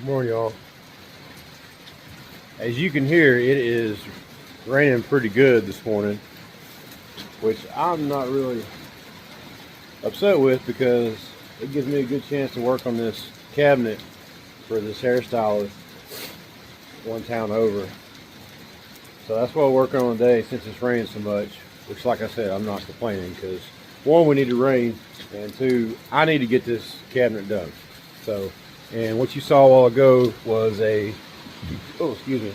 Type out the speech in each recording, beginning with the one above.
Good morning, y'all. As you can hear, it is raining pretty good this morning, which I'm not really upset with because it gives me a good chance to work on this cabinet for this hairstylist one town over. So that's what I'm working on today since it's raining so much, which, like I said, I'm not complaining because one, we need to rain, and two, I need to get this cabinet done. So, and what you saw a while ago was a, oh, excuse me,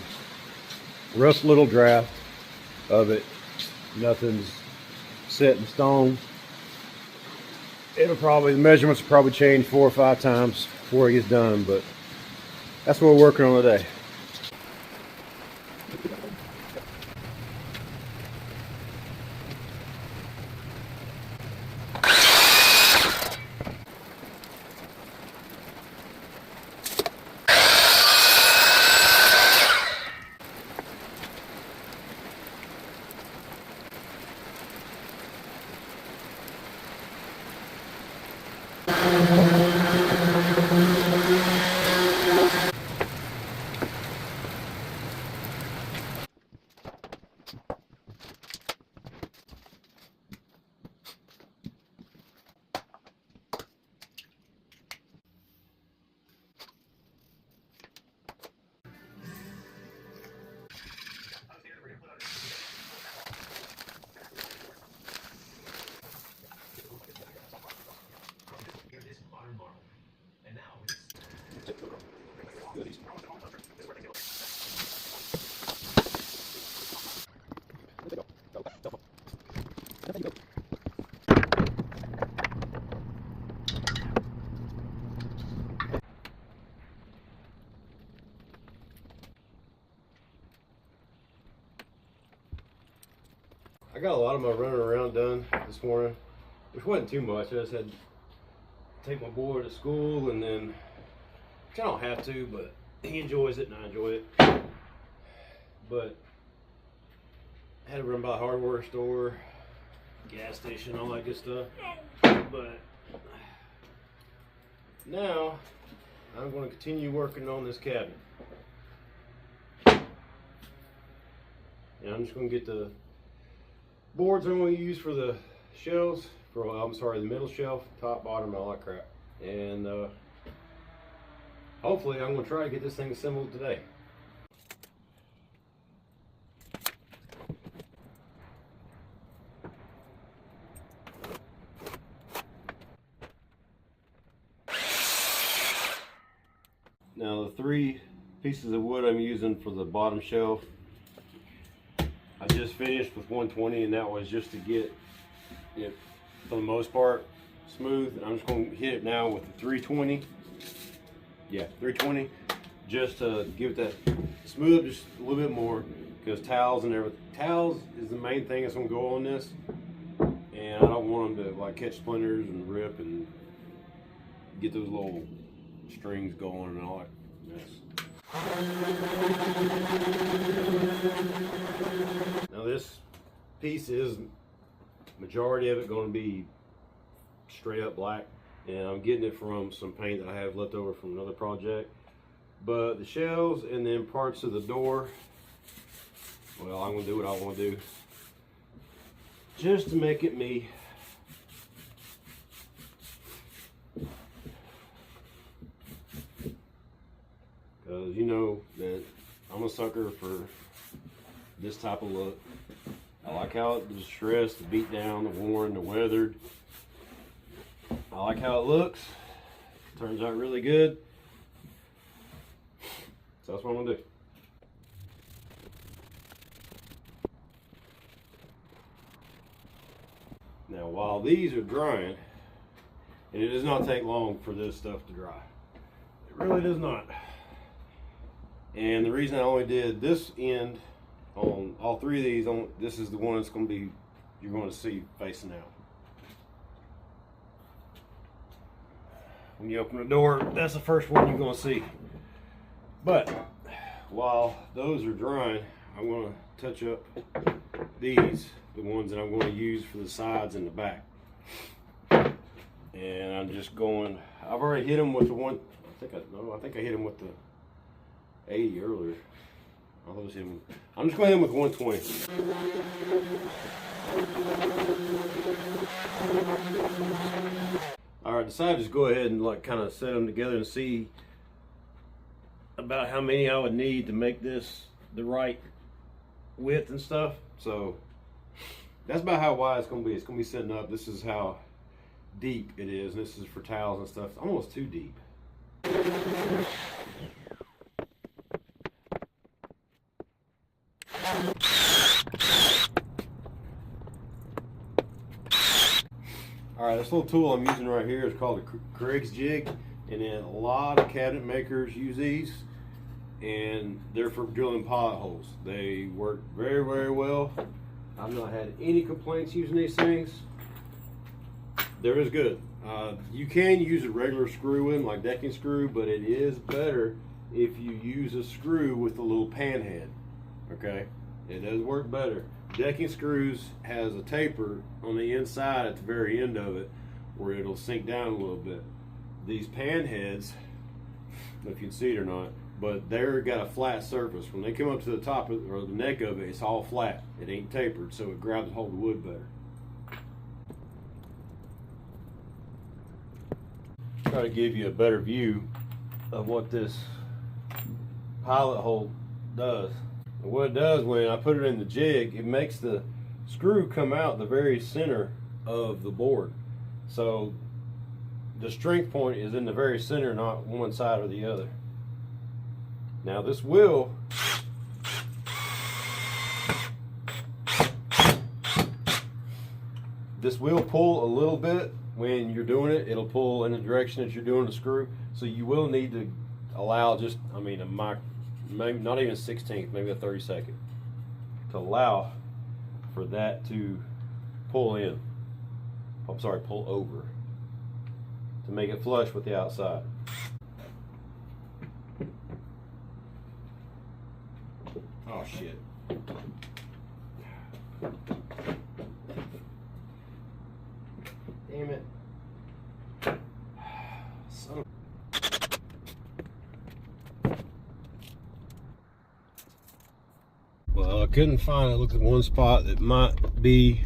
rough little draft of it. Nothing's set in stone. The measurements will probably change 4 or 5 times before it gets done, but that's what we're working on today. I got a lot of my running around done this morning, which wasn't too much. I just had to take my boy to school, and then, which I don't have to, but he enjoys it and I enjoy it. But I had to run by the hardware store, gas station, all that good stuff. But now I'm going to continue working on this cabinet. And I'm just going to get the boards I'm going to use for the shelves, the middle shelf, top, bottom, all that crap. And hopefully I'm going to try to get this thing assembled today. Now the 3 pieces of wood I'm using for the bottom shelf, I just finished with 120, and that was just to get it, for the most part, smooth. And I'm just going to hit it now with the 320. Yeah, 320, just to give it that smooth up just a little bit more, because towels and everything. Towels is the main thing that's going to go on this, and I don't want them to like catch splinters and rip and get those little strings going and all that mess. Now this piece is, majority of it going to be straight up black, and I'm getting it from some paint that I have left over from another project. But the shelves and then parts of the door, well, I'm going to do what I want to do just to make it me. Because you know that I'm a sucker for this type of look. I like how it was distressed, the beat down, the worn, the weathered. I like how it looks. It turns out really good. So that's what I'm gonna do. Now while these are drying, and it does not take long for this stuff to dry. It really does not. And the reason I only did this end on all 3 of these, this is the one that's going to be, you're going to see facing out. When you open the door, that's the first one you're going to see. But while those are drying, I'm going to touch up these, the ones that I'm going to use for the sides and the back. And I'm just going, I've already hit them with the I think I hit him with the 80 earlier. I'm just going to hit him with 120. All right, decided to just go ahead and like kind of set them together and see about how many I would need to make this the right width and stuff. So that's about how wide it's going to be. It's going to be setting up. This is how deep it is, and this is for towels and stuff. It's almost too deep. Alright, this little tool I'm using right here is called a Craig's jig, and then a lot of cabinet makers use these, and they're for drilling pilot holes. They work very, very well. I've not had any complaints using these things. They're as good. You can use a regular screw with them, like decking screw, but it is better if you use a screw with a little pan head. Okay, it does work better. Decking screws has a taper on the inside at the very end of it where it'll sink down a little bit. These pan heads, I don't know if you can see it or not, but they're got a flat surface. When they come up to the top of, or the neck of it, it's all flat. It ain't tapered, so it grabs hold of the wood better. Try to give you a better view of what this pilot hole does. And what it does, when I put it in the jig, it makes the screw come out the very center of the board. So the strength point is in the very center, not one side or the other. Now this will pull a little bit when you're doing it. It'll pull in the direction that you're doing the screw. So you will need to allow just, I mean, maybe not even a 16th, maybe a 32nd, to allow for that to pull in. I'm sorry, pull over, to make it flush with the outside. Oh shit. Damn it. Son of Well, I couldn't find it. Looked at one spot that might be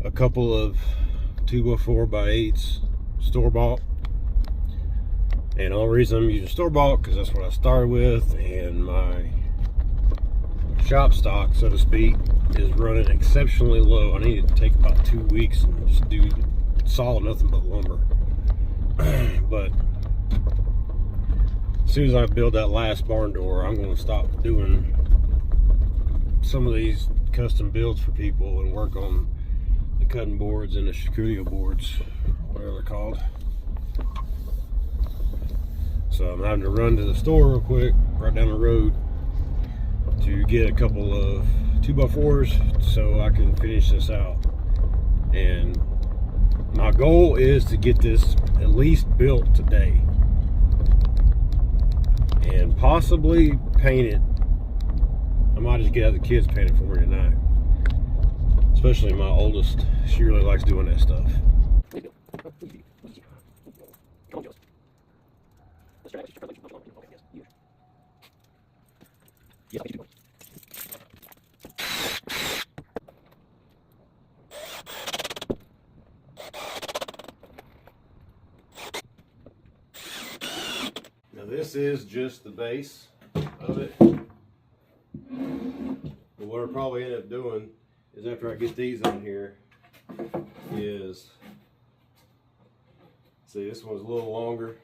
a couple of 2x4x8s store-bought. And the only reason I'm using store-bought because that's what I started with, and my shop stock, so to speak, is running exceptionally low. I need to take about 2 weeks and just do solid nothing but lumber. But as soon as I build that last barn door, I'm going to stop doing some of these custom builds for people and work on the cutting boards and the charcuterie boards, whatever they're called. So I'm having to run to the store real quick, right down the road, to get a couple of 2x4s so I can finish this out. And my goal is to get this at least built today and possibly paint it. I might just get the kids painted for me tonight. Especially my oldest. She really likes doing that stuff. Now this is just the base of it. But what I'll probably end up doing is, after I get these on here, is, see, this one's a little longer,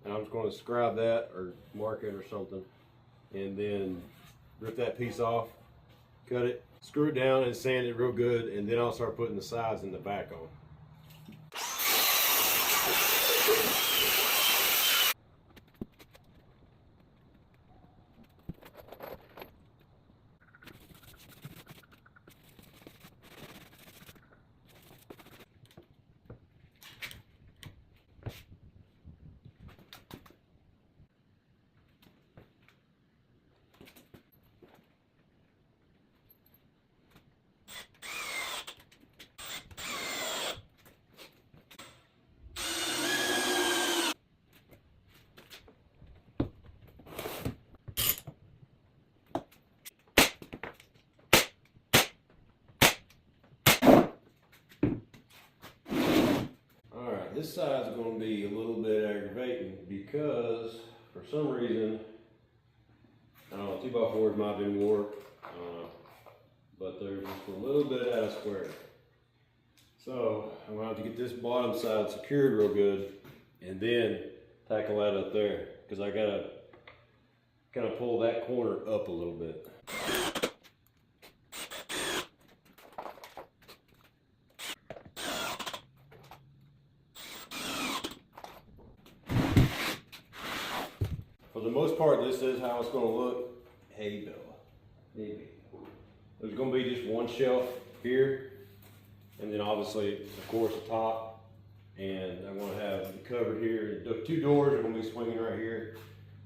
and I'm just going to scribe that or mark it or something, and then rip that piece off, cut it, screw it down and sand it real good, and then I'll start putting the sides and the back on. This side's going to be a little bit aggravating because for some reason, I don't know, 2x4s might have been warped, but they're just a little bit out of square. So I'm going to have to get this bottom side secured real good and then tackle that up there because I got to kind of pull that corner up a little bit. For the most part, this is how it's going to look. Hey, Bella. Maybe. There's going to be just one shelf here, and then obviously, of course, the top. And I'm going to have it covered here. The two doors are going to be swinging right here.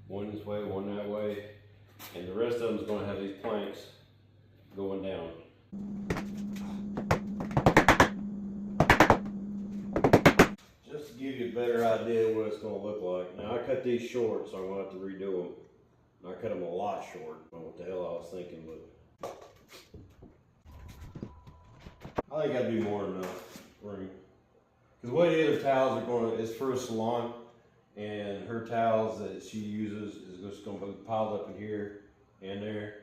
One this way, one that way. And the rest of them is going to have these planks going down. Just to give you a better idea of what it's going to look like. Now I cut these short, so I'm going to have to redo them. I cut them a lot short. I don't know what the hell I was thinking, but I think I'd do more than enough room. Because the way the other towels are going to, is for a salon, and her towels that she uses is just going to be piled up in here and there.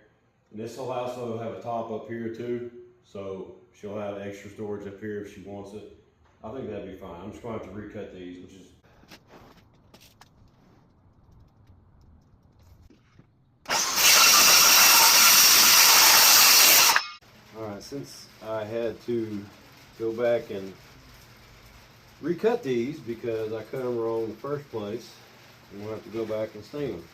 And this will also have a top up here too, so she'll have extra storage up here if she wants it. I think that'd be fine. I'm just going to have to recut these, which is alright. Since I had to go back and recut these because I cut them wrong in the first place, I'm going to have to go back and stain them.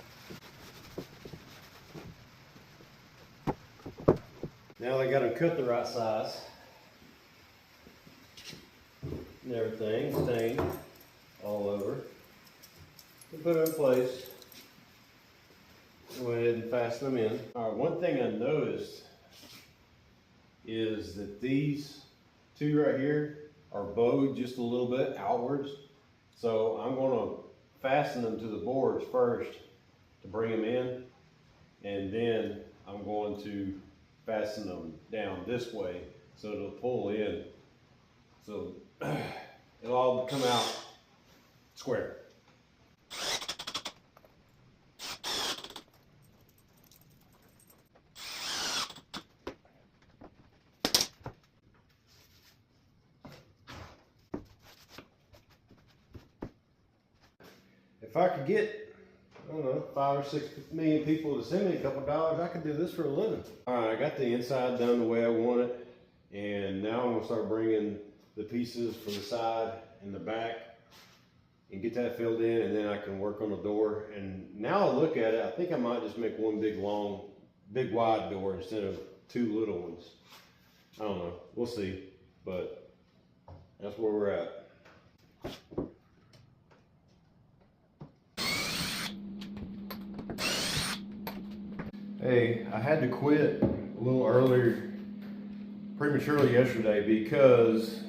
Now they got them cut the right size and everything, stained all over. We'll put them in place. Go ahead and fasten them in. All right, one thing I noticed is that these two right here are bowed just a little bit outwards. So I'm going to fasten them to the boards first to bring them in, and then I'm going to fasten them down this way so it'll pull in. So it'll all come out square. If I could get, I don't know, 5 or 6 million people to send me a couple dollars, I could do this for a living. All right, I got the inside done the way I want it, and now I'm gonna start bringing the pieces for the side and the back and get that filled in, and then I can work on the door. And now I look at it, I think I might just make one big long, big wide door instead of 2 little ones. I don't know, we'll see, but that's where we're at. Hey, I had to quit a little earlier, prematurely yesterday, because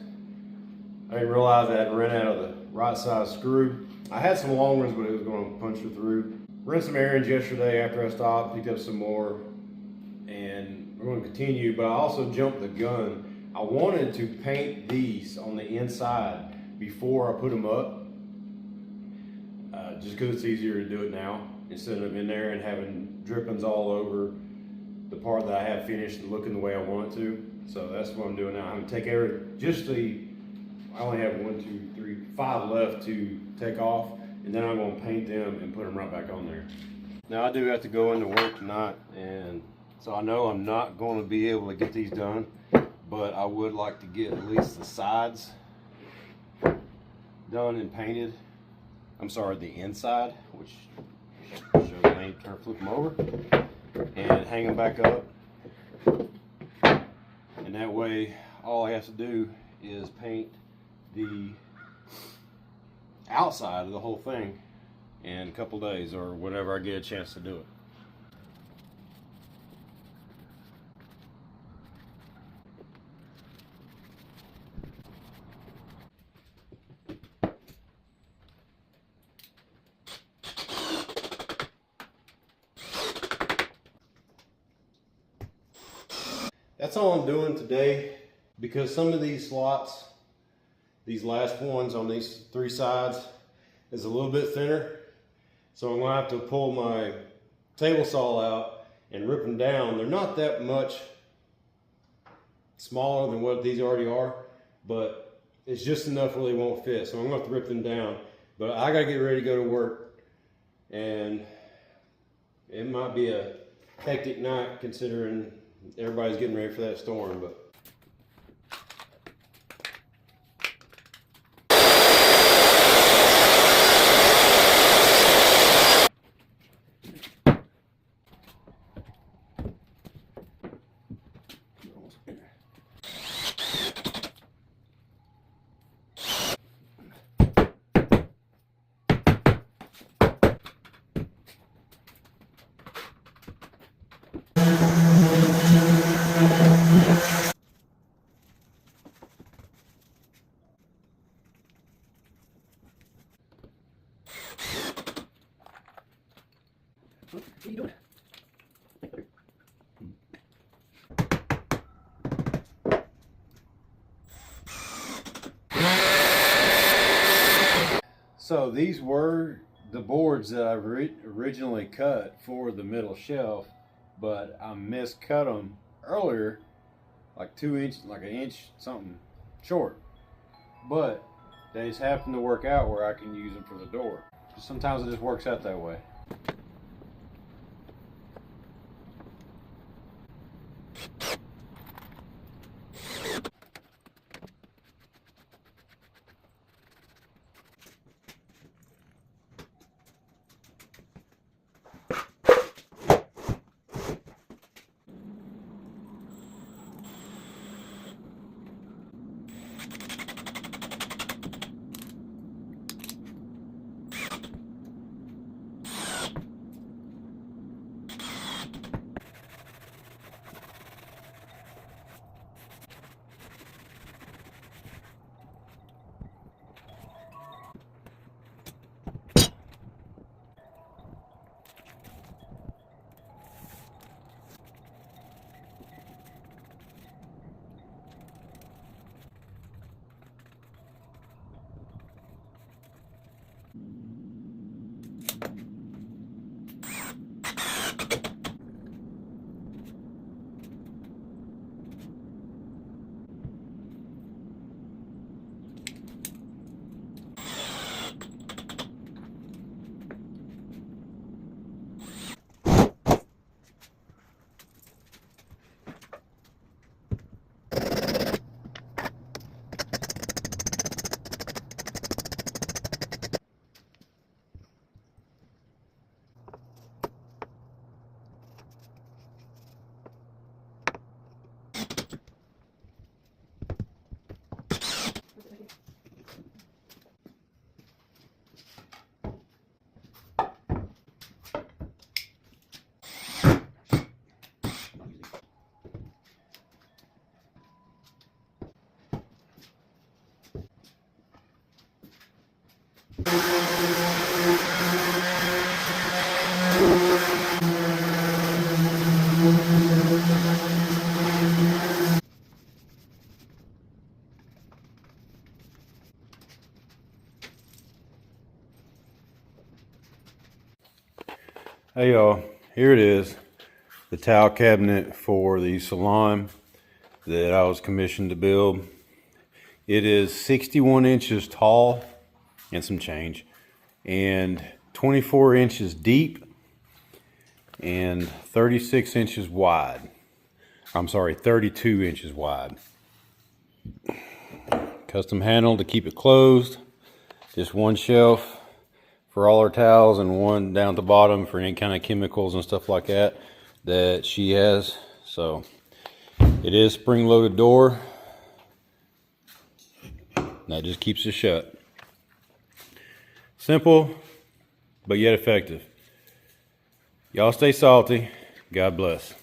I didn't realize I had run out of the right size screw. I had some long ones, but it was going to puncture through. Ran some errands yesterday after I stopped, picked up some more, and we're going to continue, but I also jumped the gun. I wanted to paint these on the inside before I put them up, just because it's easier to do it now instead of in there and having drippings all over the part that I have finished and looking the way I want it to. So that's what I'm doing now. I'm gonna take I only have 1, 2, 3, 5 left to take off, and then I'm gonna paint them and put them right back on there. Now I do have to go into work tonight, and so I know I'm not gonna be able to get these done, but I would like to get at least the sides done and painted. I'm sorry, the inside, which shows me, flip them over and hang them back up, and that way all I have to do is paint the outside of the whole thing in a couple days or whenever I get a chance to do it. That's all I'm doing today, because some of these slots these last ones on these three sides is a little bit thinner. So I'm gonna have to pull my table saw out and rip them down. They're not that much smaller than what these already are, but it's just enough where they won't fit. So I'm gonna have to rip them down. But I gotta get ready to go to work, and it might be a hectic night considering everybody's getting ready for that storm. But what are you doing? so these were the boards that I originally cut for the middle shelf, but I miscut them earlier, like 2 inches, like an inch something short. But they just happen to work out where I can use them for the door. Sometimes it just works out that way. Hey y'all, here it is, the towel cabinet for the salon that I was commissioned to build. It is 61 inches tall and some change, and 24 inches deep and 36 inches wide. I'm sorry, 32 inches wide. Custom handle to keep it closed. Just one shelf for all our towels and one down at the bottom for any kind of chemicals and stuff like that that she has. So it is spring-loaded door. That just keeps it shut. Simple, but yet effective. Y'all stay salty. God bless.